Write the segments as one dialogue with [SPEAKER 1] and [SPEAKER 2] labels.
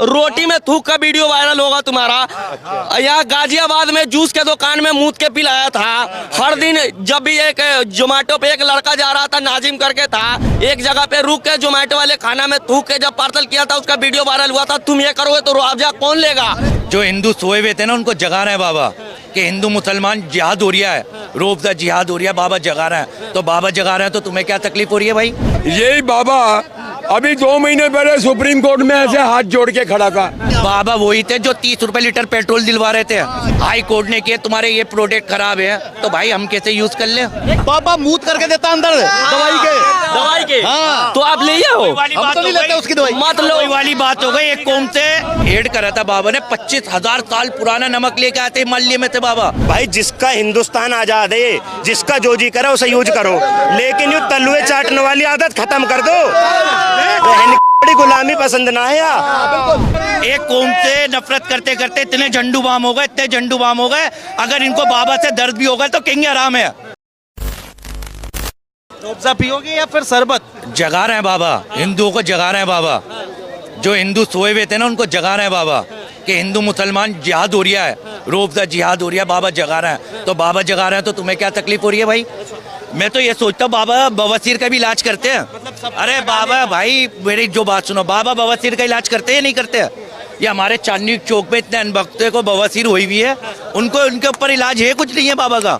[SPEAKER 1] रोटी में थूक का वीडियो वायरल होगा तुम्हारा। यहाँ गाजियाबाद में जूस के दुकान में मूत के पिलाया था। हर दिन जब भी एक जोमेटो पे एक लड़का जा रहा था, नाजिम करके था, एक जगह पे रुक के जोमेटो वाले खाना में थूक के जब पार्सल किया था, उसका वीडियो वायरल हुआ था। तुम ये करोगे तो मुआवजा कौन लेगा?
[SPEAKER 2] जो हिंदू सोए हुए थे ना, उनको जगा रहे हैं बाबा कि हिंदू मुसलमान जिहाद हो रहा है, रोबदा जिहाद हो रहा है, बाबा जगा रहे हैं। तो बाबा जगा रहे हैं तो तुम्हें क्या तकलीफ हो रही है भाई?
[SPEAKER 3] यही बाबा अभी 2 महीने पहले सुप्रीम कोर्ट में ऐसे हाथ जोड़ के खड़ा था।
[SPEAKER 2] बाबा वही थे जो 30 रुपए लीटर पेट्रोल दिलवा रहे थे। हाई कोर्ट ने किया तुम्हारे ये प्रोडक्ट खराब है, तो भाई हम कैसे यूज कर ले?
[SPEAKER 4] बाबा मूत करके देता अंदर दवाई के।
[SPEAKER 1] हाँ। तो आप ले आओ,
[SPEAKER 4] हम तो नहीं लेते उसकी दवाई।
[SPEAKER 2] मत लो वाली बात हो गई। एक कौम से ऐड करा था बाबा ने, 25,000 साल पुराना नमक लेके आए थे मल्ले में थे बाबा।
[SPEAKER 5] भाई जिसका हिंदुस्तान आजाद है, जिसका जो जी करे उसे यूज करो, लेकिन ये तलवे चाटने वाली आदत खत्म कर दो। बड़ी गुलामी पसंद ना है यार।
[SPEAKER 2] एक कौम से नफरत करते करते इतने झंडू बाम हो गए, इतने झंडू बाम हो गए। अगर इनको बाबा से दर्द भी होगा तो कहेंगे आराम है।
[SPEAKER 4] रूअफ़ज़ा पियोगे या फिर शरबत?
[SPEAKER 2] जगा रहे हैं बाबा, हिंदुओं को जगा रहे हैं बाबा। जो हिंदू सोए हुए थे ना, उनको जगा रहे हैं बाबा कि हिंदू मुसलमान जिहाद हो रहा है, रोबदा जिहाद हो रहा है, बाबा जगा रहे हैं। तो बाबा जगा रहे हैं तो तुम्हें क्या तकलीफ हो रही है भाई? मैं तो ये सोचता हूँ बाबा बवासीर का भी इलाज करते हैं। अरे बाबा भाई मेरी जो बात सुनो, बाबा बवासीर का इलाज करते हैं नहीं करते? ये हमारे चांदनी चौक में इतने अनभक्तों को बवासीर हुई हुई है, उनको उनके ऊपर इलाज है कुछ नहीं है बाबा का।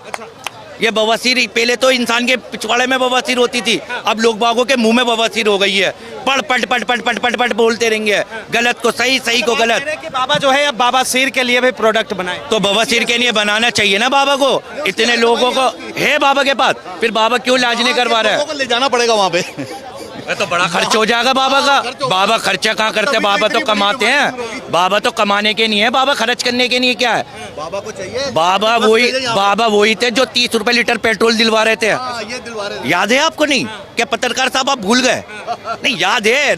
[SPEAKER 2] ये बवासीर पहले तो इंसान के पिछवाड़े में बवासीर होती थी, अब लोग बागों के मुंह में बवासीर हो गई है। पट पट पट पट पट पट पट बोलते रहेंगे, गलत को सही, सही को गलत।
[SPEAKER 4] कि बाबा जो है अब बाबा सिर के लिए भी प्रोडक्ट बनाए,
[SPEAKER 2] तो बवासीर के लिए बनाना चाहिए ना बाबा को। इतने लोगों को है बाबा के पास, फिर बाबा क्यों इलाज नहीं करवा रहा है?
[SPEAKER 4] ले जाना पड़ेगा वहाँ पे।
[SPEAKER 2] तो बड़ा खर्च हो जाएगा बाबा का। बाबा खर्चा कहाँ करते हैं? बाबा तो कमाते हैं। बाबा तो कमाने के नहीं है, बाबा खर्च करने के नहीं। क्या है
[SPEAKER 4] बाबा को चाहिए?
[SPEAKER 2] बाबा वही थे जो 30 रुपए लीटर पेट्रोल दिलवा रहे थे।
[SPEAKER 4] ये दिलवा रहे।
[SPEAKER 2] याद है आपको? नहीं क्या पत्रकार साहब आप भूल गए? नहीं याद है,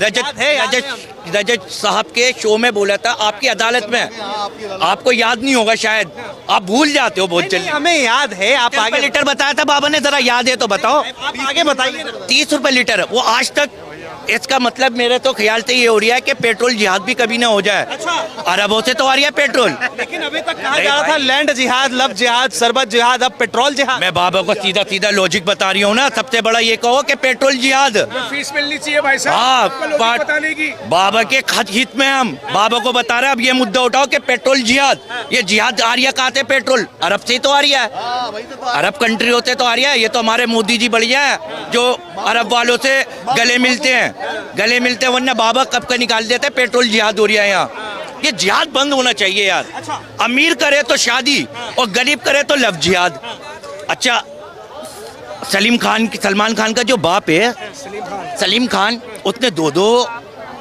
[SPEAKER 2] रजत साहब के शो में बोला था आपकी अदालत में। आपको याद नहीं होगा शायद, आप भूल जाते हो बहुत जल्दी।
[SPEAKER 4] हमें याद है। आप आगे
[SPEAKER 2] लीटर बताया था बाबा ने, जरा याद है तो बताओ।
[SPEAKER 4] आप आगे बताइए।
[SPEAKER 2] 30 रुपए लीटर, वो आज तक। इसका मतलब मेरे तो ख्याल से ये हो रहा है कि पेट्रोल जिहाद भी कभी ना हो जाए।
[SPEAKER 4] अच्छा।
[SPEAKER 2] अरबों से तो आ रही है पेट्रोल।
[SPEAKER 4] लेकिन अभी तक कहा जा रहा था लैंड जिहाद, लव जिहाद, शरबत जिहाद, अब पेट्रोल जिहाद।
[SPEAKER 2] मैं बाबा को सीधा सीधा लॉजिक बता रही हूँ ना। सबसे बड़ा ये कहो कि पेट्रोल जिहाद।
[SPEAKER 6] फीस मिलनी चाहिए भाई साहब।
[SPEAKER 2] हाँ,
[SPEAKER 6] बताने की
[SPEAKER 2] बाबा के हित में हम बाबा को बता रहे हैं। अब ये मुद्दा उठाओ कि पेट्रोल जिहाद, ये जिहाद आ रही है कहाँ से? पेट्रोल अरब से तो आ रही है, अरब कंट्री होते तो आ रही है। ये तो हमारे मोदी जी बढ़िया है जो अरब वालों से गले मिलते हैं, वरना बाबा कब का निकाल देते। पेट्रोल जिहाद हो रही है यहाँ। ये जिहाद बंद होना चाहिए यार। अमीर करे तो शादी और गरीब करे तो लव जिहाद। अच्छा, सलमान खान का जो बाप है सलीम खान, उसने 2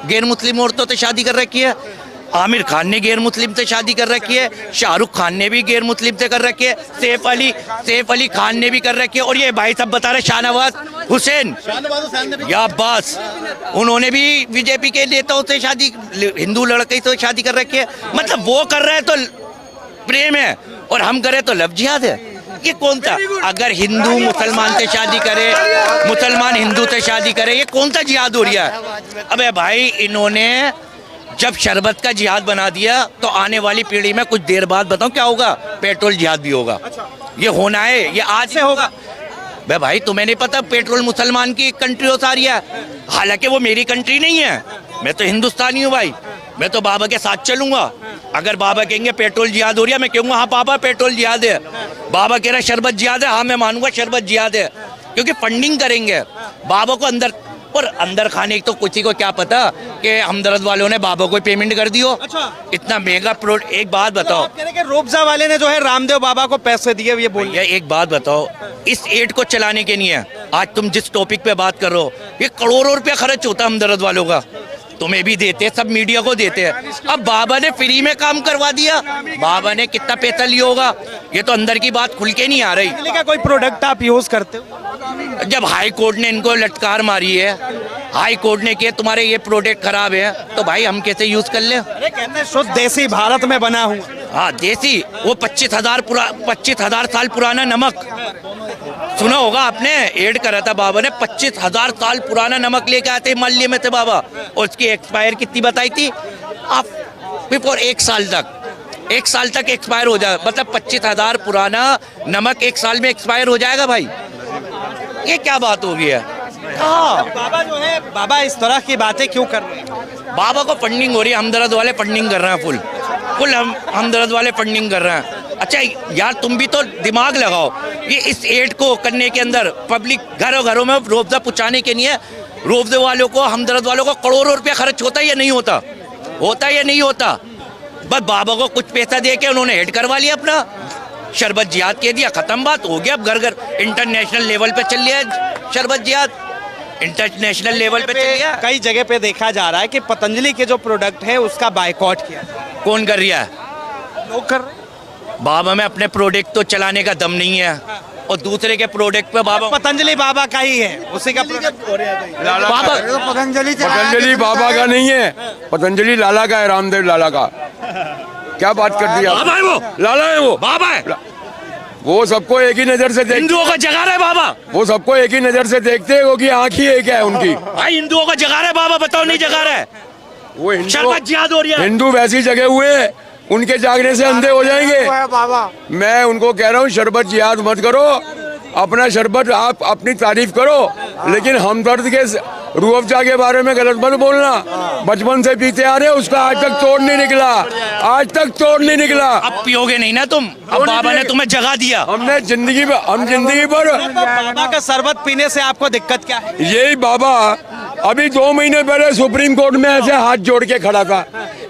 [SPEAKER 2] गैर मुस्लिम औरतों से शादी कर रखी है। आमिर खान ने गैर मुस्लिम से शादी कर रखी है। शाहरुख खान ने भी गैर मुस्लिम से कर रखी है। सैफ अली खान ने भी कर रखी है। और ये भाई सब बता रहे शाहनवाज हुसैन या अब्बास, उन्होंने भी बीजेपी के नेताओं से शादी, हिंदू लड़के से शादी कर रखी है। मतलब वो कर रहे हैं तो प्रेम है और हम करें तो लव जिहाद है। ये कौन सा? अगर हिंदू मुसलमान से शादी करे, मुसलमान हिंदू से शादी करे, ये कौन सा जिहाद हो रहा है? अबे भाई इन्होंने जब शरबत का जिहाद बना दिया तो आने वाली पीढ़ी में कुछ देर बाद बताओ क्या होगा? पेट्रोल जिहाद भी होगा। ये होना है, ये आज से होगा। भाई तुम्हें नहीं पता पेट्रोल मुसलमान की कंट्रियों से आ रही है, हालांकि वो मेरी कंट्री नहीं है। मैं तो हिंदुस्तानी हूँ भाई, मैं तो बाबा के साथ चलूंगा। अगर बाबा कहेंगे पेट्रोल जिहाद हो रही है, मैं कहूँगा हाँ बाबा पेट्रोल जिहाद है। बाबा कह रहा है शरबत जिहाद है, हाँ मैं मानूंगा शरबत जिहाद है, क्योंकि फंडिंग करेंगे बाबा को अंदर। और अंदर खाने तो किसी को क्या पता कि हमदर्द वालों ने बाबा को पेमेंट कर दियो। अच्छा। इतना महंगा प्रोडक्ट। एक बात बताओ,
[SPEAKER 4] आप कह रहे हैं कि रूअफ़ज़ा वाले ने जो है रामदेव बाबा को पैसे दिए, ये बोलिए।
[SPEAKER 2] एक बात बताओ, इस एड को चलाने के नहीं है। आज तुम जिस टॉपिक पे बात कर रहे हो, ये करोड़ों रुपया खर्च होता है हमदर्द वालों का। तुम्हें भी देते, सब मीडिया को देते हैं। अब बाबा ने फ्री में काम करवा दिया, बाबा ने कितना पैसा लिया होगा? ये तो अंदर की बात खुल के नहीं आ रही।
[SPEAKER 4] क्या कोई प्रोडक्ट आप यूज करते हो?
[SPEAKER 2] जब हाई कोर्ट ने इनको लटकार मारी है, हाई कोर्ट ने किया तुम्हारे ये प्रोडक्ट खराब है, तो भाई हम कैसे यूज कर ले?
[SPEAKER 4] अरे कहते हैं शुद्ध देसी भारत में बना हुआ।
[SPEAKER 2] हाँ देसी, वो 25,000 साल पुराना नमक। सुना होगा आपने, ऐड करा था बाबा ने, 25,000 साल पुराना नमक लेके आते मल्ले में थे बाबा, और उसकी एक्सपायर कितनी बताई थी? आप बिफोर एक साल तक एक्सपायर हो जाए, मतलब 25,000 पुराना नमक एक साल में एक्सपायर हो जाएगा भाई। ये क्या बात हो गई है? हाँ,
[SPEAKER 4] बाबा जो है, बाबा इस तरह की बातें क्यों कर रहे हैं?
[SPEAKER 2] बाबा को फंडिंग हो रही है, हमदर्द वाले फंडिंग कर रहे हैं, फुल हमदर्द वाले फंडिंग कर रहे हैं। अच्छा यार, तुम भी तो दिमाग लगाओ, ये इस एड को करने के अंदर पब्लिक घरों में रोबजा पहुंचाने के लिए रोबजे वालों को, हमदर्द वालों को करोड़ों रुपया खर्च होता है या नहीं होता? होता है या नहीं होता? बस बाबा को कुछ पैसा दे के उन्होंने हेड करवा लिया अपना, शरबत जिहाद कह दिया, खत्म बात हो गया। अब घर घर इंटरनेशनल लेवल पे चल लिया शरबत जिहाद, इंटरनेशनल लेवल पे चल गया।
[SPEAKER 4] कई जगह पे देखा जा रहा है कि पतंजलि के जो प्रोडक्ट है उसका बायकॉट किया,
[SPEAKER 2] कौन कर रहा है?
[SPEAKER 4] लोग कर रहे हैं।
[SPEAKER 2] बाबा में अपने प्रोडक्ट तो चलाने का दम नहीं है, और दूसरे के प्रोडक्ट पे बाबा
[SPEAKER 4] पतंजलि बाबा का ही है, उसी का
[SPEAKER 2] बाबा
[SPEAKER 3] पतंजलि बाबा का नहीं है, पतंजलि लाला का है, रामदेव लाला का। क्या बात कर दिया?
[SPEAKER 2] बाबा है वो,
[SPEAKER 3] लाला है वो,
[SPEAKER 2] बाबा है।
[SPEAKER 3] वो सबको एक ही नजर से देख,
[SPEAKER 2] हिंदुओं का जगा रहा है बाबा,
[SPEAKER 3] वो सबको एक ही नजर से देखते हैं, वो की आँख ही एक है उनकी।
[SPEAKER 2] भाई हिंदुओं का जगा रहा है बाबा, बताओ नहीं जगा रहा है?
[SPEAKER 3] वो हिंदू,
[SPEAKER 2] शरबत जिहाद हो रही है।
[SPEAKER 3] हिंदू वैसी जगह हुए हैं, उनके जागने से अंधे हो जाएंगे। मैं उनको कह रहा हूँ शरबत जिहाद मत करो, अपना शरबत आप अपनी तारीफ करो, लेकिन हमदर्द के रूह अफ़ज़ा के बारे में गलत मत बोलना। बचपन से पीते आ रहे, उसका आज तक तोड़ नहीं निकला, आज तक तोड़ नहीं निकला।
[SPEAKER 2] अब पियोगे नहीं ना तुम, अब बाबा ने तुम्हें जगा दिया।
[SPEAKER 3] हमने जिंदगी में, हम जिंदगी भर
[SPEAKER 4] बाबा का शरबत पीने से आपको दिक्कत क्या है?
[SPEAKER 3] यही बाबा अभी 2 महीने पहले सुप्रीम कोर्ट में ऐसे हाथ जोड़ के खड़ा था।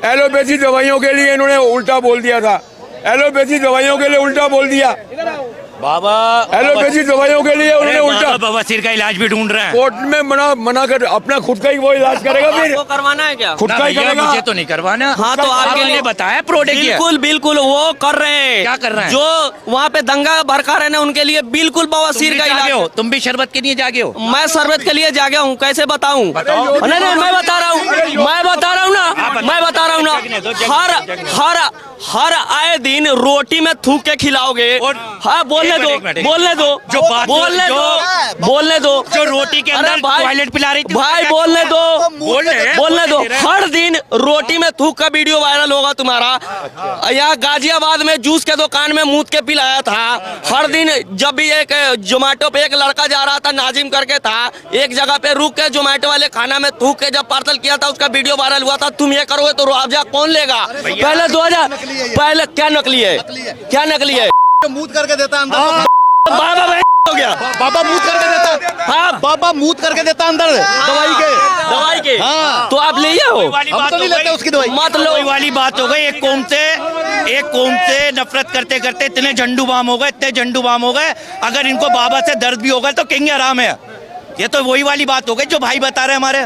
[SPEAKER 3] एलोपैथी दवाइयों के लिए इन्होंने उल्टा बोल दिया था, एलोपैथी दवाइयों के लिए उल्टा बोल दिया,
[SPEAKER 2] बाबा
[SPEAKER 3] एलोपैथी दवाइयों के लिए उन्होंने उल्टा।
[SPEAKER 2] बवासीर का इलाज भी ढूंढ रहे हैं,
[SPEAKER 3] कोर्ट में मना कर अपना खुद का ही वो इलाज करेगा, फिर
[SPEAKER 1] वो करवाना है क्या?
[SPEAKER 3] खुद
[SPEAKER 2] ना
[SPEAKER 3] का ही
[SPEAKER 2] भैया,
[SPEAKER 3] करेगा।
[SPEAKER 2] मुझे तो नहीं करवाना।
[SPEAKER 1] हाँ, तो आपके लिए
[SPEAKER 2] बताया प्रोडक्ट
[SPEAKER 1] बिल्कुल बिल्कुल वो कर रहे हैं।
[SPEAKER 2] क्या कर रहे हैं?
[SPEAKER 1] जो वहाँ पे दंगा भड़का रहे हैं उनके लिए बिल्कुल बवासीर का इलाज
[SPEAKER 2] हो, तुम भी शरबत के लिए जागे हो?
[SPEAKER 1] मैं शरबत के लिए जागे हूँ, कैसे बताऊँ? नहीं मैं बता रहा हूँ ना, हर आए दिन रोटी में थूक के खिलाओगे। हाँ, बोलने दो
[SPEAKER 2] जो रोटी के अंदर टॉयलेट पिला रही थी,
[SPEAKER 1] भाई बोलने दो। हर दिन रोटी में थूक का वीडियो वायरल होगा तुम्हारा। यहाँ गाजियाबाद में जूस के दुकान में मूत के पिलाया था। हर दिन जब भी एक जोमेटो पे एक लड़का जा रहा था, नाजिम करके था, एक जगह पे रुक के जोमेटो वाले खाना में थूक के जब पार्सल किया था, उसका वीडियो वायरल हुआ था। तुम ये करोगे तो मुआवजा कौन लेगा? पहले 2000 पहले क्या नकली है?
[SPEAKER 6] मूत करके देता अंदर।
[SPEAKER 1] बाबा हो गया,
[SPEAKER 6] बाबा मूत करके देता।
[SPEAKER 1] हाँ,
[SPEAKER 6] बाबा मूत करके देता अंदर
[SPEAKER 1] दवाई के।
[SPEAKER 6] हाँ।
[SPEAKER 1] तो आप ले हो,
[SPEAKER 6] हम तो नहीं लेते उसकी दवाई।
[SPEAKER 1] मत लो।
[SPEAKER 2] वही वाली बात हो गई। एक कौम से नफरत करते करते इतने झंडू बाम हो गए, अगर इनको बाबा से दर्द भी होगा तो कहेंगे आराम है। ये तो वही वाली बात हो गई जो भाई बता रहे हमारे।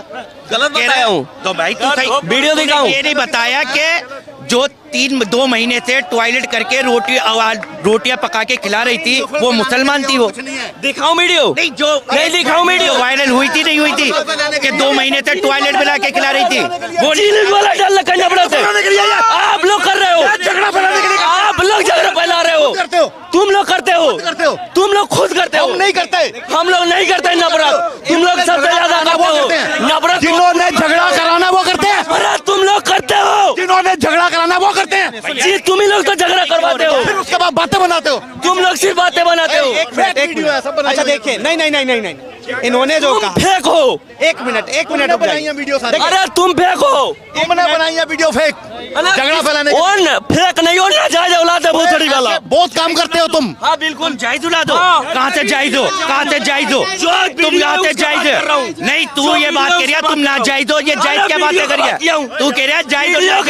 [SPEAKER 1] गलत बताया हूँ
[SPEAKER 2] तो भाई तू सही
[SPEAKER 1] वीडियो दिखाऊं?
[SPEAKER 2] ये नहीं बताया कि जो 2 महीने से टॉयलेट करके रोटियां पका के खिला रही थी वो मुसलमान थी। वो
[SPEAKER 1] दिखाऊं वीडियो?
[SPEAKER 2] नहीं, जो
[SPEAKER 1] नहीं दिखाऊं वीडियो?
[SPEAKER 2] वायरल हुई थी नहीं हुई थी कि 2 महीने से टॉयलेट बना के खिला रही थी, वो
[SPEAKER 1] चीनी वाला डाल करना पड़ा था। आप लोग कर रहे हो,
[SPEAKER 6] झगड़ा फैलाने के लिए।
[SPEAKER 1] आप लोग झगड़ा फैला रहे हो,
[SPEAKER 6] करते हो,
[SPEAKER 1] तुम लोग करते हो, तुम लोग खुद करते हो।
[SPEAKER 6] हम नहीं करते,
[SPEAKER 1] हम लोग नहीं करते नफरत, तुम लोग सबसे ज्यादा करते हो नफरत।
[SPEAKER 6] जिन्होंने झगड़ा कराना वो करते हैं,
[SPEAKER 1] अरे तुम लोग करते हो,
[SPEAKER 6] जिन्होंने झगड़ा कराना वो करते हैं।
[SPEAKER 1] जी तुम ही लोग तो झगड़ा करवाते हो,
[SPEAKER 6] फिर उसके बाद बातें बनाते हो।
[SPEAKER 1] तुम लोग सिर्फ बातें बनाते हो।
[SPEAKER 4] एक मिनट। अच्छा देखिए, नहीं, इन्होंने जो
[SPEAKER 1] तुम
[SPEAKER 4] कहा,
[SPEAKER 1] फेक हो।
[SPEAKER 4] एक मिनट रुक जाइए।
[SPEAKER 6] वीडियो सारी
[SPEAKER 1] अरे तुम फेक हो,
[SPEAKER 6] तुमने बनाई है वीडियो फेक, झगड़ा फैलाने के।
[SPEAKER 1] ओन फेक नहीं हो, ना जायज औलाद है भोसड़ी वाला।
[SPEAKER 6] बहुत काम करते हो तुम।
[SPEAKER 1] हाँ बिल्कुल
[SPEAKER 2] जायज उला दो। कहाँ से जायज हो? तुम यहाँ से जायज नहीं, तू ये बात कह रहा, तुम ना जायज हो। ये जायज क्या बातें कर रहा? तू कह रहा जायज हो, ये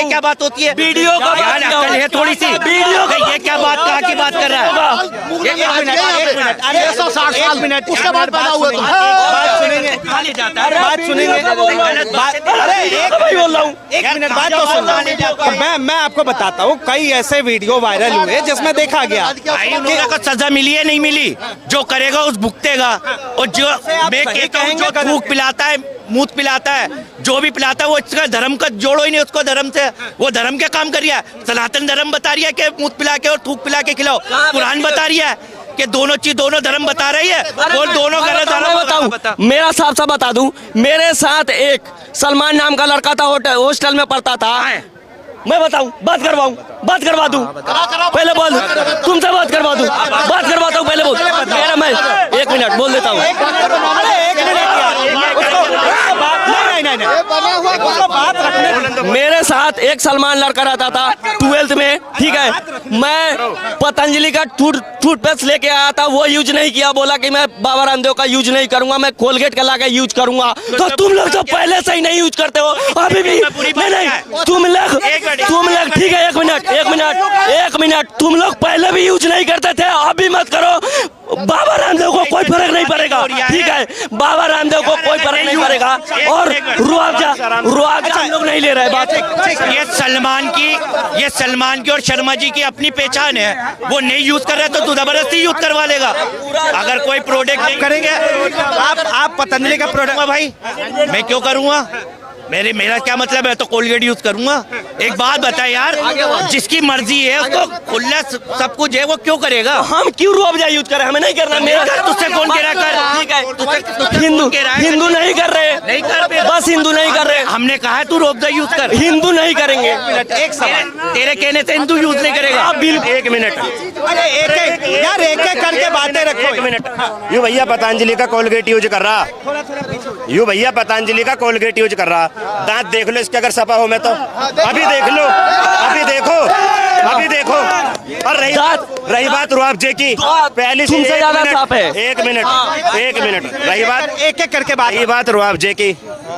[SPEAKER 2] क्या बात होती है?
[SPEAKER 1] वीडियो का
[SPEAKER 2] यार अकल है थोड़ी सी। ये क्या बात कहाँ की बात कर रहा है?
[SPEAKER 6] 160 साल उसके बाद पैदा हुए तुम।
[SPEAKER 4] बात सुनेंगे। अरे एक मिनट बात तो सुन। मैं आपको बताता हूँ, कई ऐसे वीडियो वायरल हुए जिसमें देखा गया
[SPEAKER 2] भाई उन लोगों को सजा मिली है नहीं मिली? जो करेगा उस भुगतेगा। और जो मैं कहता हूँ जो थूक पिलाता है, मूत पिलाता है, जो भी पिलाता है, वो इसका धर्म का जोड़ो ही नहीं उसको धर्म से। वो धर्म क्या काम कर रहा है? सनातन धर्म बता रही है कि मूत पिला के और थूक पिला के खिलाओ। कुरान बता रही है कि दोनों चीज दोनों धर्म बता रही है और दोनों गलत
[SPEAKER 1] मैं
[SPEAKER 2] धर्म
[SPEAKER 1] बताऊं, मेरा साफ साफ बता दूं, मेरे साथ एक सलमान नाम का लड़का था, हॉस्टल में पढ़ता था। मैं बताऊं, बात करवा दूं, पहले बोल, तुमसे बात करवा दूं, बात करवाता हूं, पहले बोल मेरा, मैं 1 मिनट बोल देता हूं। मेरे साथ एक सलमान लड़का रहता था 12th में, ठीक है। मैं पतंजलि का टूथपेस्ट लेके आया था, वो यूज नहीं किया, बोला कि मैं बाबा रामदेव का यूज नहीं करूंगा, मैं कोलगेट का लाके यूज करूंगा। तो तुम लोग तो पहले से ही नहीं यूज करते हो, अभी भी नहीं, तुम लोग ठीक है, 1 मिनट, तुम लोग पहले भी यूज नहीं करते थे, अभी मत करो। बाबा रामदेव को कोई फर्क नहीं पड़ेगा, ठीक है, बाबा रामदेव को कोई फर्क नहीं पड़ेगा। और रुआवजा हम लोग नहीं ले रहे। बात
[SPEAKER 2] ये सलमान की और शर्मा जी की अपनी पहचान है, वो नहीं यूज कर रहे तो तू जबरदस्ती यूज करवा लेगा। अगर कोई प्रोडक्ट नहीं
[SPEAKER 4] करेंगे आप पतंजलि का प्रोडक्ट,
[SPEAKER 2] भाई मैं क्यों करूंगा, मेरा क्या मतलब है, तो कोलगेट यूज करूंगा। एक बात बता यार, जिसकी मर्जी है उसको खुला सब कुछ है, वो क्यों करेगा।
[SPEAKER 1] हम क्यों रुआवजा यूज करें, हमें नहीं करना। मेरा
[SPEAKER 2] तुझसे कौन कह रहा कर,
[SPEAKER 1] ठीक है, हिंदू नहीं कर रहे,
[SPEAKER 2] नहीं कर, बस
[SPEAKER 1] हिंदू नहीं कर रहे।
[SPEAKER 2] हमने कहा है तू रुआवजा यूज कर,
[SPEAKER 1] हिंदू नहीं करेंगे।
[SPEAKER 4] एक सवाल,
[SPEAKER 2] तेरे कहने से हिंदू यूज नहीं करेगा।
[SPEAKER 1] बिल्कुल,
[SPEAKER 5] 1 मिनट,
[SPEAKER 4] अरे एक करके बातें रखो।
[SPEAKER 5] 1 मिनट। यू भैया पतंजलि का कोलगेट यूज कर रहा, यू भैया पतंजलि का कोलगेट यूज कर रहा, दांत देख लो इसके, अगर सफा हो मैं तो अभी देख लो, अभी देखो। और रही बात रुआवजे की, पहले से
[SPEAKER 1] तुमसे ज्यादा साफ है।
[SPEAKER 5] 1 मिनट, रही बात
[SPEAKER 4] एक करके
[SPEAKER 5] बात रुआवजे की,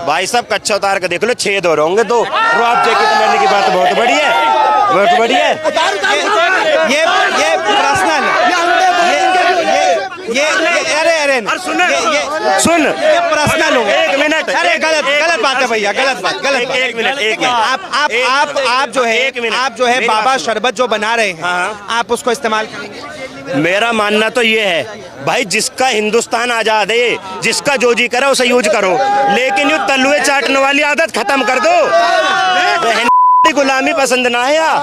[SPEAKER 5] भाई साहब कच्चा उतार के देख लो, 6 दो होंगे, 2 रुआवजे की तो मैंने की बात बहुत बड़ी है। ये
[SPEAKER 4] पर्सनल अरे
[SPEAKER 5] सुन,
[SPEAKER 4] ये पर्सनल हो गया।
[SPEAKER 5] 1 मिनट,
[SPEAKER 4] अरे गलत बात है भैया, गलत बात।
[SPEAKER 5] 1 मिनट।
[SPEAKER 4] आप जो है बाबा शरबत जो बना रहे हैं, आप उसको इस्तेमाल करेंगे।
[SPEAKER 5] मेरा मानना तो ये है भाई, जिसका हिंदुस्तान आजाद है, जिसका जो जी करे उसे यूज करो, लेकिन ये तलवे चाटने वाली आदत खत्म कर दो। गुलामी पसंद ना है यार,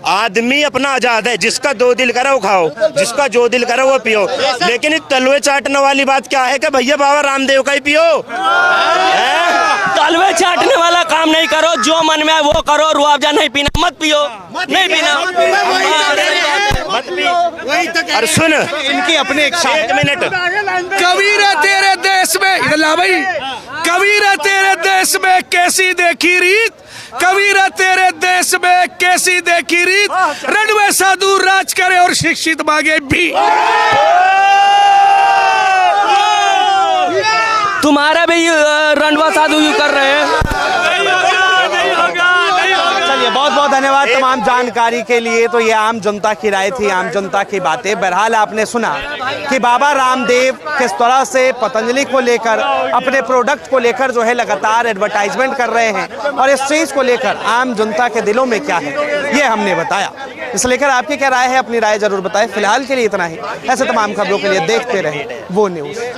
[SPEAKER 5] आदमी अपना आजाद है, जिसका 2 दिल करे वो खाओ, जिसका जो दिल करे वो पियो, लेकिन ये तलवे चाटने वाली बात क्या है कि भैया बाबा रामदेव का ही पियो।
[SPEAKER 1] तलवे चाटने वाला काम नहीं करो, जो मन में है वो करो। रुआवजा नहीं पीना, मत पियो, नहीं पीना,
[SPEAKER 5] मत पी। और सुन,
[SPEAKER 4] इनकी अपनी एक
[SPEAKER 5] 1 मिनट,
[SPEAKER 7] कबीरा तेरे देश में, इधर ला भाई, कबीरा तेरे देश में कैसी देखी रीत, कबीरा तेरे देश में कैसी देखी रीत, रणवे साधु राज करे और शिक्षित मांगे भी।
[SPEAKER 1] तुम्हारा भी रणवा साधु यू कर रहे हैं।
[SPEAKER 4] चलिए, बहुत बहुत धन्यवाद तमाम जानकारी के लिए। तो ये आम जनता की राय थी, आम जनता की बातें। बहरहाल आपने सुना कि बाबा रामदेव किस तरह से पतंजलि को लेकर, अपने प्रोडक्ट को लेकर जो है लगातार एडवर्टाइजमेंट कर रहे हैं, और इस चीज को लेकर आम जनता के दिलों में क्या है ये हमने बताया। इस लेकर आपकी क्या राय है, अपनी राय जरूर बताएं। फिलहाल के लिए इतना ही। ऐसे तमाम खबरों के लिए देखते रहे वो न्यूज़।